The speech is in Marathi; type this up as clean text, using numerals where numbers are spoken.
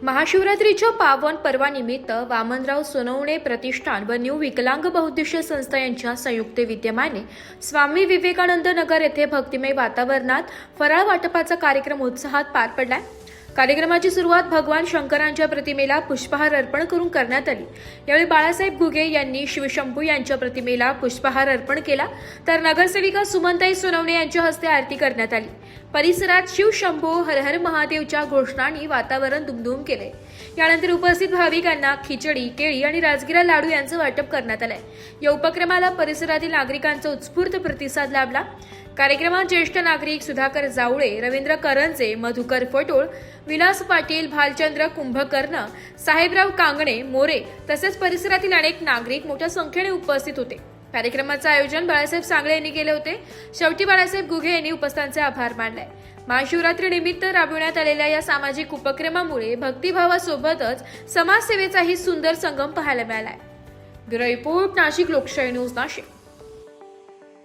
महाशिवरात्रीच्या पावन पर्वानिमित्त वामनराव सोनवणे प्रतिष्ठान व न्यू विकलांग बहुउद्देशीय संस्था यांच्या संयुक्त विद्यमाने स्वामी विवेकानंद नगर येथे भक्तिमय वातावरणात फराळ वाटपाचा कार्यक्रम उत्साहात पार पडलाय। कार्यक्रमाची सुरुवात भगवान शंकरांच्या प्रतिमेला पुष्पहार अर्पण करून करण्यात आली। यावेळी बाळासाहेब घुगे यांनी शिवशंभू यांच्या प्रतिमेला पुष्पहार अर्पण केला, तर नगरसेविका सुमनताई सोनवणे यांच्या हस्ते आरती करण्यात आली। परिसरात शिवशंभू हर हर महादेवच्या घोषणांनी वातावरण दुमदुम केले। यानंतर उपस्थित भाविकांना खिचडी, केळी आणि राजगिरा लाडू यांचं वाटप करण्यात आलंय। या उपक्रमाला परिसरातील नागरिकांचा उत्स्फूर्त प्रतिसाद लाभला। कार्यक्रमात ज्येष्ठ नागरिक सुधाकर जावळे, रवींद्र करंजे, मधुकर फटोळ, विलास पाटील, भालचंद्र कुंभकर्ण, साहेबराव कांगणे, मोरे तसेच परिसरातील अनेक नागरिक मोठ्या संख्येने उपस्थित होते। कार्यक्रमाचे आयोजन बाळासाहेब सांगळे यांनी केले होते। शेवटी बाळासाहेब घुगे यांनी उपस्थितांचे आभार मानले। महाशिवरात्री निमित्त राबविण्यात आलेल्या या सामाजिक उपक्रमामुळे भक्तिभावासोबतच समाजसेवेचाही सुंदर संगम पाहायला मिळालाय। ब्युरो रिपोर्ट, नाशिक लोकशाही न्यूज, नाशिक।